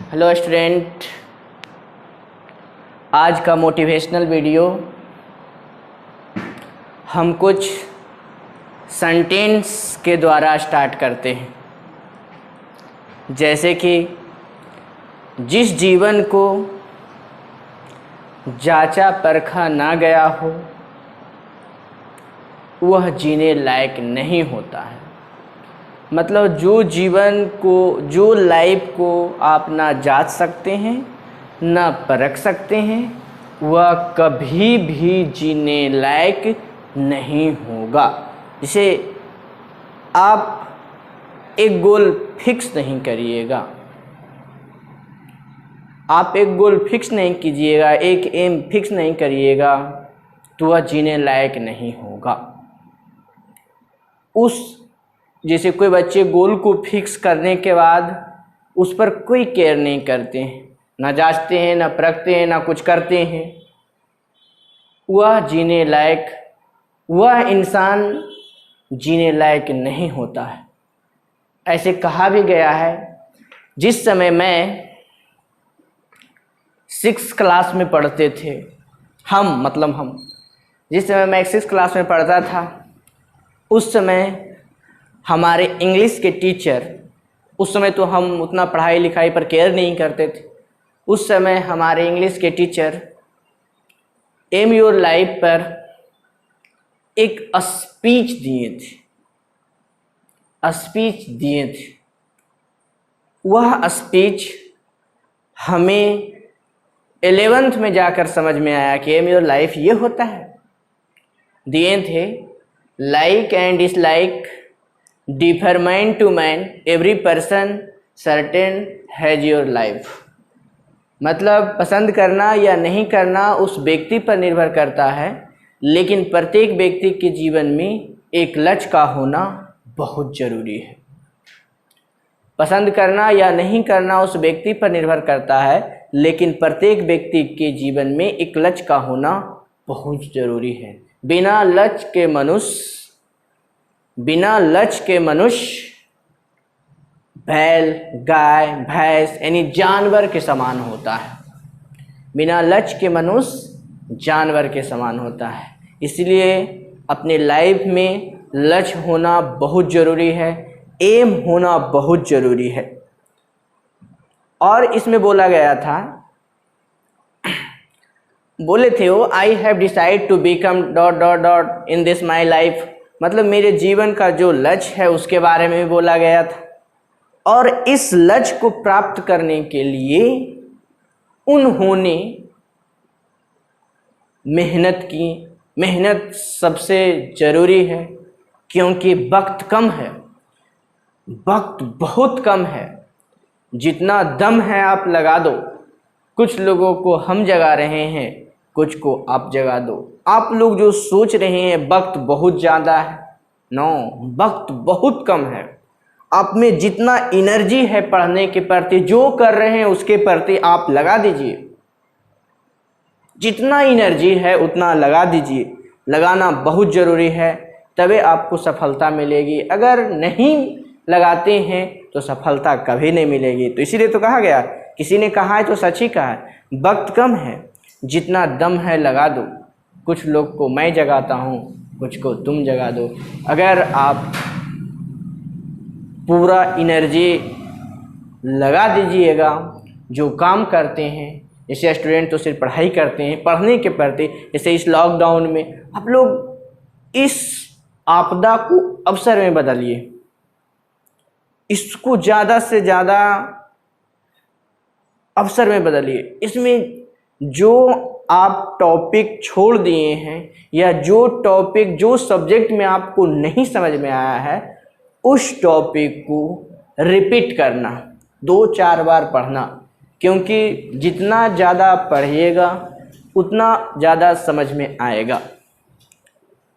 Hello student, आज का motivational video हम कुछ सेंटेंस के द्वारा स्टार्ट करते हैं। जैसे कि जिस जीवन को जांचा परखा ना गया हो वह जीने लायक नहीं होता है। मतलब जो जीवन को, जो लाइफ को आप ना जांच सकते हैं ना परख सकते हैं वह कभी भी जीने लायक नहीं होगा। इसे आप एक गोल फिक्स नहीं करिएगा, आप एक गोल फिक्स नहीं कीजिएगा, एक एम फिक्स नहीं करिएगा तो वह जीने लायक नहीं होगा। जैसे कोई बच्चे गोल को फिक्स करने के बाद उस पर कोई केयर नहीं करते हैं, ना जांचते हैं, ना परखते हैं, ना कुछ करते हैं, वह जीने लायक, वह इंसान जीने लायक नहीं होता है। ऐसे कहा भी गया है, जिस समय मैं 6th क्लास में पढ़ते थे, हम जिस समय मैं 6th क्लास में पढ़ता था उस समय हमारे इंग्लिश के टीचर, उस समय तो हम उतना पढ़ाई लिखाई पर केयर नहीं करते थे, उस समय हमारे इंग्लिश के टीचर एम योर लाइफ पर एक स्पीच दिए थे। वह स्पीच हमें 11th में जाकर समझ में आया कि एम योर लाइफ ये होता है। दिए थे, like and dislike differ man to man, every person certain has your life। मतलब पसंद करना या नहीं करना उस व्यक्ति पर निर्भर करता है, लेकिन प्रत्येक व्यक्ति के जीवन में एक लक्ष्य का होना बहुत ज़रूरी है। पसंद करना या नहीं करना उस व्यक्ति पर निर्भर करता है, लेकिन प्रत्येक व्यक्ति के जीवन में एक लक्ष्य का होना बहुत ज़रूरी है। बिना लक्ष्य के मनुष्य बैल, गाय, भैंस यानी जानवर के समान होता है। बिना लक्ष्य के मनुष्य जानवर के समान होता है। इसलिए अपने लाइफ में लक्ष्य होना बहुत ज़रूरी है, एम होना बहुत ज़रूरी है। और इसमें बोला गया था, बोले थे वो, I have decide to become ... in this my life. मतलब मेरे जीवन का जो लक्ष्य है उसके बारे में भी बोला गया था। और इस लक्ष्य को प्राप्त करने के लिए उन्होंने मेहनत की। मेहनत सबसे ज़रूरी है, क्योंकि वक्त कम है, वक्त बहुत कम है। जितना दम है आप लगा दो। कुछ लोगों को हम जगा रहे हैं, कुछ को आप जगा दो। आप लोग जो सोच रहे हैं वक्त बहुत ज़्यादा है, नो, वक्त बहुत कम है। आप में जितना एनर्जी है पढ़ने के प्रति, जो कर रहे हैं उसके प्रति आप लगा दीजिए। जितना एनर्जी है उतना लगा दीजिए। लगाना बहुत ज़रूरी है, तभी आपको सफलता मिलेगी। अगर नहीं लगाते हैं तो सफलता कभी नहीं मिलेगी। तो इसीलिए तो कहा गया, किसी ने कहा है तो सच ही कहा है, वक्त कम है, जितना दम है लगा दो। कुछ लोग को मैं जगाता हूँ, कुछ को तुम जगा दो। अगर आप पूरा एनर्जी लगा दीजिएगा जो काम करते हैं, जैसे स्टूडेंट तो सिर्फ पढ़ाई करते हैं, पढ़ने के प्रति, जैसे इस लॉकडाउन में आप लोग इस आपदा को अवसर में बदलिए। इसको ज़्यादा से ज़्यादा अवसर में बदलिए। इसमें जो आप टॉपिक छोड़ दिए हैं या जो टॉपिक, जो सब्जेक्ट में आपको नहीं समझ में आया है, उस टॉपिक को रिपीट करना, 2-4 बार पढ़ना। क्योंकि जितना ज़्यादा पढ़िएगा उतना ज़्यादा समझ में आएगा।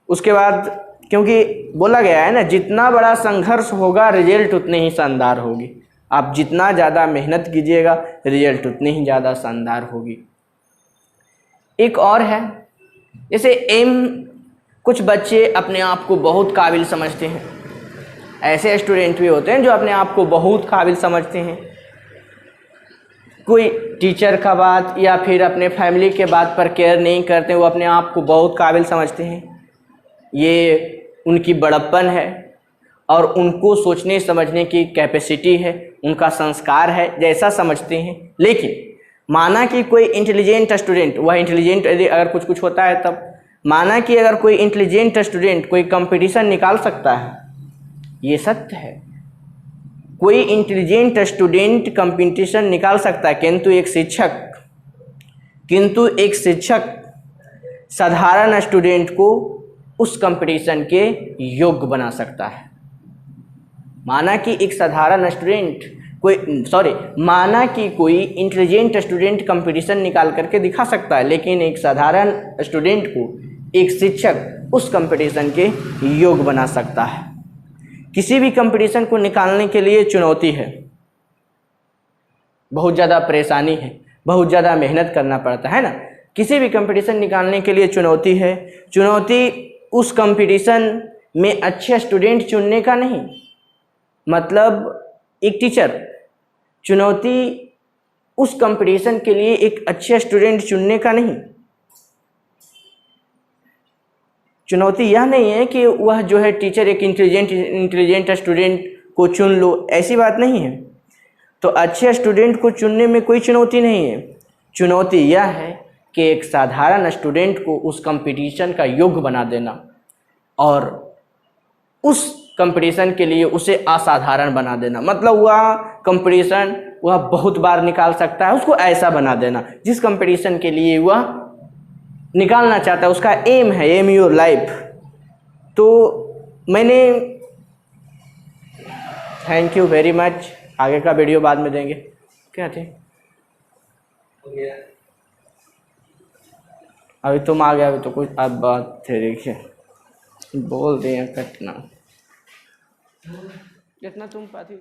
उसके बाद, क्योंकि बोला गया है ना, जितना बड़ा संघर्ष होगा रिजल्ट उतनी ही शानदार होगी। आप जितना ज़्यादा मेहनत कीजिएगा रिजल्ट उतनी ही ज़्यादा शानदार होगी। एक और है, जैसे एम, कुछ बच्चे अपने आप को बहुत काबिल समझते हैं। ऐसे स्टूडेंट भी होते हैं जो अपने आप को बहुत काबिल समझते हैं। कोई टीचर का बात या फिर अपने फैमिली के बात पर केयर नहीं करते, वो अपने आप को बहुत काबिल समझते हैं, ये उनकी बड़प्पन है और उनको सोचने समझने की कैपेसिटी है, उनका संस्कार है, जैसा समझते हैं। लेकिन माना कि कोई इंटेलिजेंट स्टूडेंट, वह इंटेलिजेंट अगर कुछ होता है तब, माना कि अगर कोई इंटेलिजेंट स्टूडेंट कोई कंपटीशन निकाल सकता है, ये सत्य है, कोई इंटेलिजेंट स्टूडेंट कंपटीशन निकाल सकता है, किंतु एक शिक्षक साधारण स्टूडेंट को उस कंपटीशन के योग्य बना सकता है। माना कि एक साधारण स्टूडेंट माना कि कोई इंटेलिजेंट स्टूडेंट कंपटीशन निकाल करके दिखा सकता है, लेकिन एक साधारण स्टूडेंट को एक शिक्षक उस कंपटीशन के योग्य बना सकता है। किसी भी कंपटीशन को निकालने के लिए चुनौती है, बहुत ज़्यादा परेशानी है, बहुत ज़्यादा मेहनत करना पड़ता है ना। किसी भी कंपटीशन निकालने के लिए चुनौती है। चुनौती उस कंपटीशन में अच्छे स्टूडेंट चुनने का नहीं, मतलब एक टीचर, चुनौती उस कंपटीशन के लिए एक अच्छे स्टूडेंट चुनने का नहीं। चुनौती यह नहीं है कि वह जो है टीचर एक इंटेलिजेंट स्टूडेंट को चुन लो, ऐसी बात नहीं है। तो अच्छे स्टूडेंट को चुनने में कोई चुनौती नहीं है। चुनौती यह है कि एक साधारण स्टूडेंट को उस कंपटीशन का योग्य बना देना और उस कंपटीशन के लिए उसे असाधारण बना देना। मतलब वह कंपटीशन वह बहुत बार निकाल सकता है, उसको ऐसा बना देना जिस कंपटीशन के लिए वह निकालना चाहता है, उसका एम है, एम योर लाइफ। तो मैंने, थैंक यू वेरी मच। आगे का वीडियो बाद में देंगे। क्या थे, अभी तुम आ गए, अभी तो कुछ अब बात थे, देखिए बोल दिए कटना जितना तुम पाती।